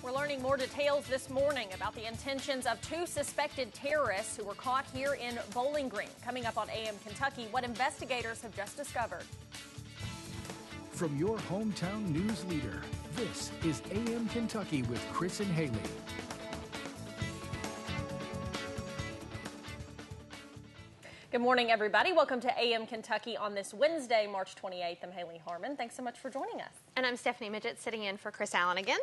We're learning more details this morning about the intentions of two suspected terrorists who were caught here in Bowling Green. Coming up on AM Kentucky, what investigators have just discovered. From your hometown news leader, this is AM Kentucky with Chris and Haley. Good morning, everybody. Welcome to AM Kentucky on this Wednesday, March 28th. I'm Haley Harmon. Thanks so much for joining us. And I'm Stephanie Midget, sitting in for Chris Allen again.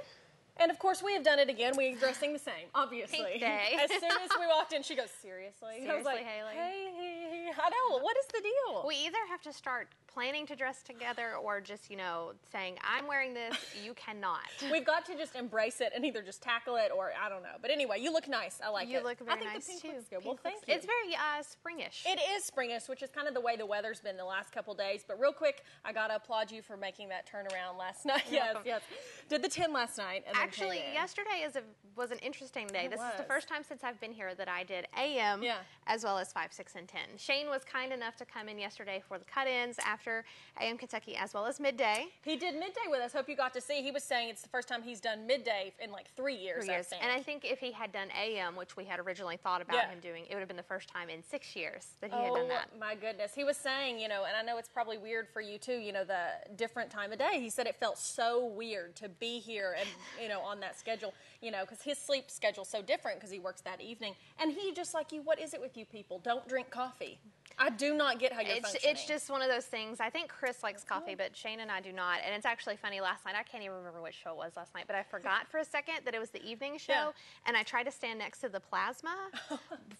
And of course, we have done it again. We're dressing the same, obviously. Pink day. As soon as we walked in, she goes, seriously? Seriously, I was like, Haley? Hey, I know. What is the deal? We either have to start planning to dress together or just, saying, I'm wearing this, you cannot. We've got to just embrace it and either just tackle it or I don't know. But anyway, you look nice. I like it. You look very nice, I think the pink too. looks good. Well, Pink thank you. It's very springish. It is springish, which is kind of the way the weather's been the last couple days. But real quick, I got to applaud you for making that turnaround last night. Yes. Did the 10 last night. And Actually, yesterday was an interesting day. This is the first time since I've been here that I did AM as well as 5, 6, and 10. Shane was kind enough to come in yesterday for the cut-ins after AM Kentucky as well as midday. He did midday with us. Hope you got to see. He was saying it's the first time he's done midday in like 3 years. 3 years. And I think if he had done AM, which we had originally thought about him doing, it would have been the first time in 6 years that he had done that. Oh, my goodness. He was saying, and I know it's probably weird for you too, the different time of day. He said it felt so weird to be here and, on that schedule, because his sleep schedule's so different because he works that evening. And he, just like you, what is it with you people? Don't drink coffee. I do not get how you're functioning. It's just one of those things. I think Chris likes coffee, but Shane and I do not. And it's actually funny. Last night, I can't even remember which show it was last night, but I forgot for a second that it was the evening show. And I tried to stand next to the plasma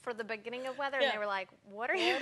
for the beginning of weather, and they were like, what are you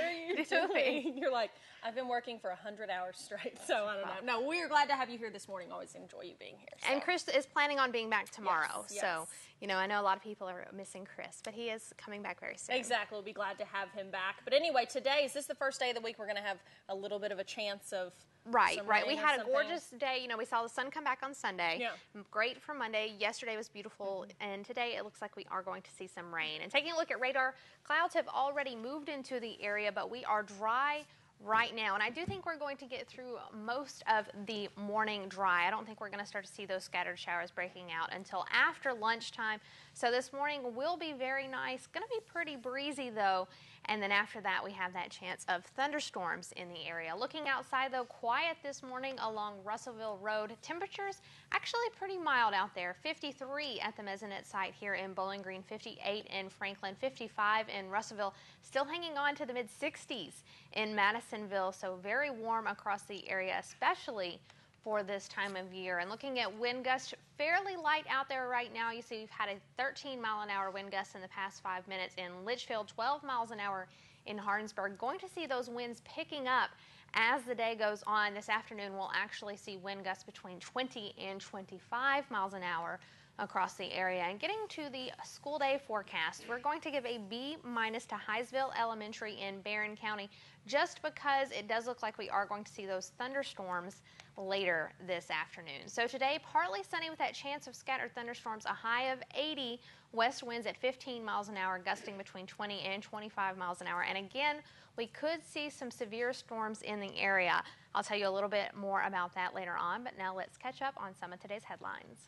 doing? You're like, I've been working for 100 hours straight, so I don't know. No, we're glad to have you here this morning. Always enjoy you being here. So. And Chris is planning on being back tomorrow. So, I know a lot of people are missing Chris, but he is coming back very soon. Exactly. We'll be glad to have him back. But anyway, today, is this the first day of the week we're going to have a little bit of a chance of Right. We had a gorgeous day. We saw the sun come back on Sunday. Yeah. Great for Monday. Yesterday was beautiful, and today it looks like we are going to see some rain. And taking a look at radar, clouds have already moved into the area, but we are dry right now, and I do think we're going to get through most of the morning dry. I don't think we're going to start to see those scattered showers breaking out until after lunchtime. So this morning will be very nice. Going to be pretty breezy though, and then after that we have that chance of thunderstorms in the area. Looking outside though, quiet this morning along Russellville Road. Temperatures actually pretty mild out there. 53 at the Mesonet site here in Bowling Green, 58 in Franklin, 55 in Russellville. Still hanging on to the mid-60s in Madisonville, so very warm across the area, especially for this time of year. And looking at wind gusts, fairly light out there right now. You see we've had a 13-mile-an-hour wind gust in the past 5 minutes in Litchfield, 12 miles an hour in Hardinsburg. Going to see those winds picking up as the day goes on. This afternoon we'll actually see wind gusts between 20 and 25 miles an hour across the area. And getting to the school day forecast, we're going to give a B- to Highsville Elementary in Barron County, just because it does look like we are going to see those thunderstorms later this afternoon. So today, partly sunny with that chance of scattered thunderstorms, a high of 80, west winds at 15 miles an hour, gusting between 20 and 25 miles an hour. And again, we could see some severe storms in the area. I'll tell you a little bit more about that later on, but now let's catch up on some of today's headlines.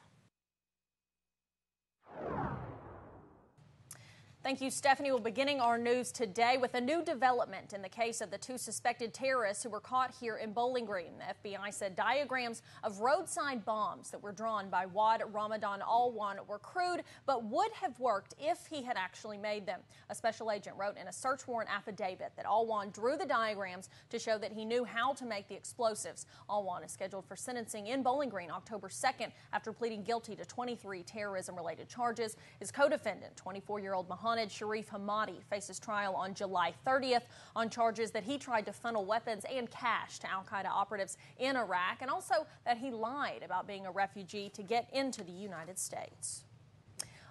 Thank you, Stephanie. We're beginning our news today with a new development in the case of the two suspected terrorists who were caught here in Bowling Green. The FBI said diagrams of roadside bombs that were drawn by Wad Ramadan Alwan were crude, but would have worked if he had actually made them. A special agent wrote in a search warrant affidavit that Alwan drew the diagrams to show that he knew how to make the explosives. Alwan is scheduled for sentencing in Bowling Green October 2nd after pleading guilty to 23 terrorism-related charges. His co-defendant, 24-year-old Mohammed Sharif Hamadi, faces trial on July 30th on charges that he tried to funnel weapons and cash to al-Qaeda operatives in Iraq, and also that he lied about being a refugee to get into the United States.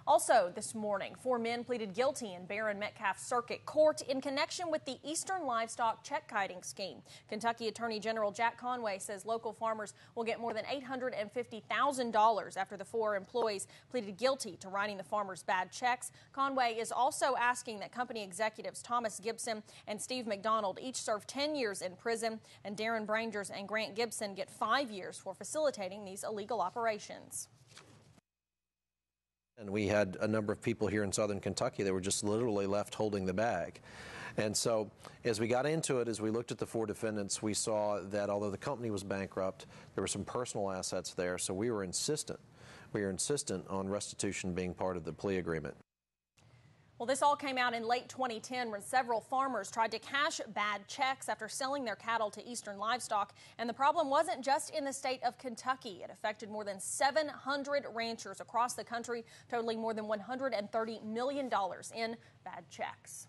Also this morning, 4 men pleaded guilty in Barron Metcalf Circuit Court in connection with the Eastern Livestock Check Kiting Scheme. Kentucky Attorney General Jack Conway says local farmers will get more than $850,000 after the 4 employees pleaded guilty to writing the farmers bad checks. Conway is also asking that company executives Thomas Gibson and Steve McDonald each serve 10 years in prison, and Darren Brangers and Grant Gibson get 5 years for facilitating these illegal operations. And we had a number of people here in Southern Kentucky that were just literally left holding the bag. And so as we got into it, as we looked at the 4 defendants, we saw that although the company was bankrupt, there were some personal assets there, so we were insistent. We were insistent on restitution being part of the plea agreement. Well, this all came out in late 2010 when several farmers tried to cash bad checks after selling their cattle to Eastern Livestock. And the problem wasn't just in the state of Kentucky. It affected more than 700 ranchers across the country, totaling more than $130 million in bad checks.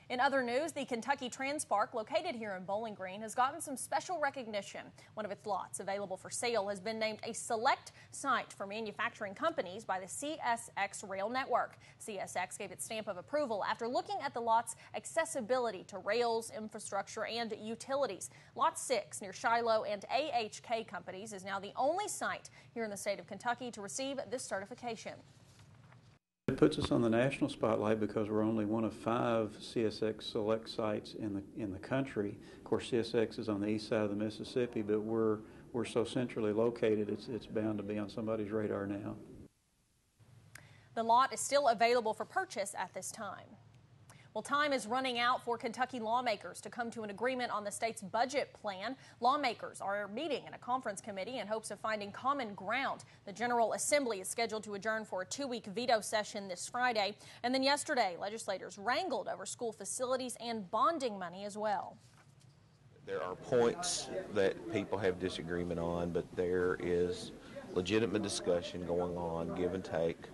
In other news, the Kentucky Trans Park, located here in Bowling Green, has gotten some special recognition. One of its lots available for sale has been named a select site for manufacturing companies by the CSX Rail Network. CSX gave its stamp of approval after looking at the lot's accessibility to rails, infrastructure, and utilities. Lot 6 near Shiloh and AHK Companies is now the only site here in the state of Kentucky to receive this certification. It puts us on the national spotlight because we're only one of 5 CSX select sites in the country. Of course, CSX is on the east side of the Mississippi, but we're so centrally located, it's bound to be on somebody's radar now. The lot is still available for purchase at this time. Well, time is running out for Kentucky lawmakers to come to an agreement on the state's budget plan. Lawmakers are meeting in a conference committee in hopes of finding common ground. The General Assembly is scheduled to adjourn for a 2-week veto session this Friday. And then yesterday, legislators wrangled over school facilities and bonding money as well. There are points that people have disagreement on, but there is legitimate discussion going on, give and take,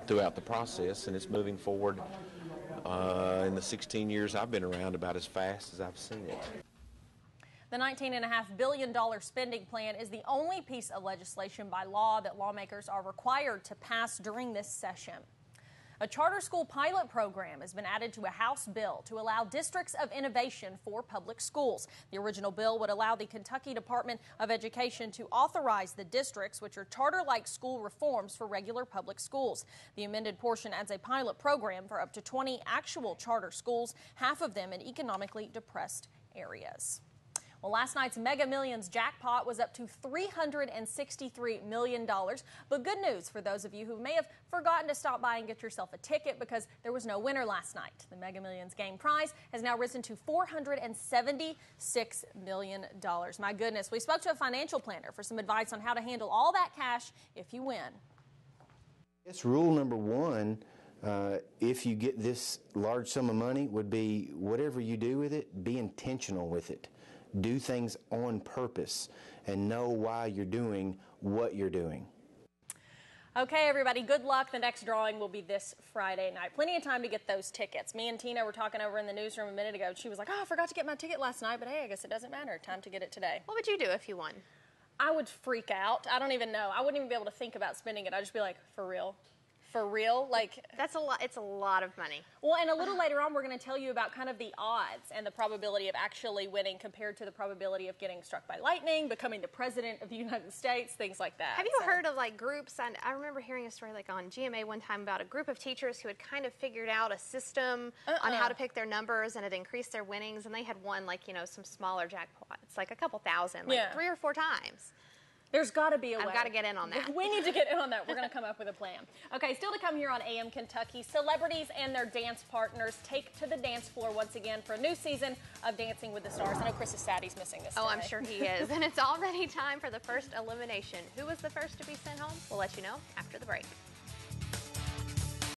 throughout the process, and it's moving forward in the 16 years I've been around about as fast as I've seen it. The $19.5 billion spending plan is the only piece of legislation by law that lawmakers are required to pass during this session. A charter school pilot program has been added to a House bill to allow districts of innovation for public schools. The original bill would allow the Kentucky Department of Education to authorize the districts, which are charter-like school reforms for regular public schools. The amended portion adds a pilot program for up to 20 actual charter schools, half of them in economically depressed areas. Well, last night's Mega Millions jackpot was up to $363 million. But good news for those of you who may have forgotten to stop by and get yourself a ticket because there was no winner last night. The Mega Millions game prize has now risen to $476 million. My goodness, we spoke to a financial planner for some advice on how to handle all that cash if you win. It's rule number 1. If you get this large sum of money, would be whatever you do with it, be intentional with it. Do things on purpose and know why you're doing what you're doing. Okay, everybody, good luck. The next drawing will be this Friday night. Plenty of time to get those tickets. Me and Tina were talking over in the newsroom a minute ago. She was like, oh, I forgot to get my ticket last night, but hey, I guess it doesn't matter. Time to get it today. What would you do if you won? I would freak out. I don't even know. I wouldn't even be able to think about spending it. I'd just be like, for real? For real? Like, that's a lot. It's a lot of money. Well, and a little later on, we're going to tell you about kind of the odds and the probability of actually winning compared to the probability of getting struck by lightning, becoming the president of the United States, things like that. Have you heard of like groups? And I remember hearing a story like on GMA one time about a group of teachers who had kind of figured out a system on how to pick their numbers, and it increased their winnings, and they had won like, you know, some smaller jackpots, like a couple thousand, like 3 or 4 times. There's got to be a way. I've got to get in on that. We need to get in on that. We're going to come up with a plan. Okay, still to come here on AM Kentucky, celebrities and their dance partners take to the dance floor once again for a new season of Dancing with the Stars. I know Chris is sad he's missing this today. I'm sure he is. And it's already time for the first elimination. Who was the first to be sent home? We'll let you know after the break.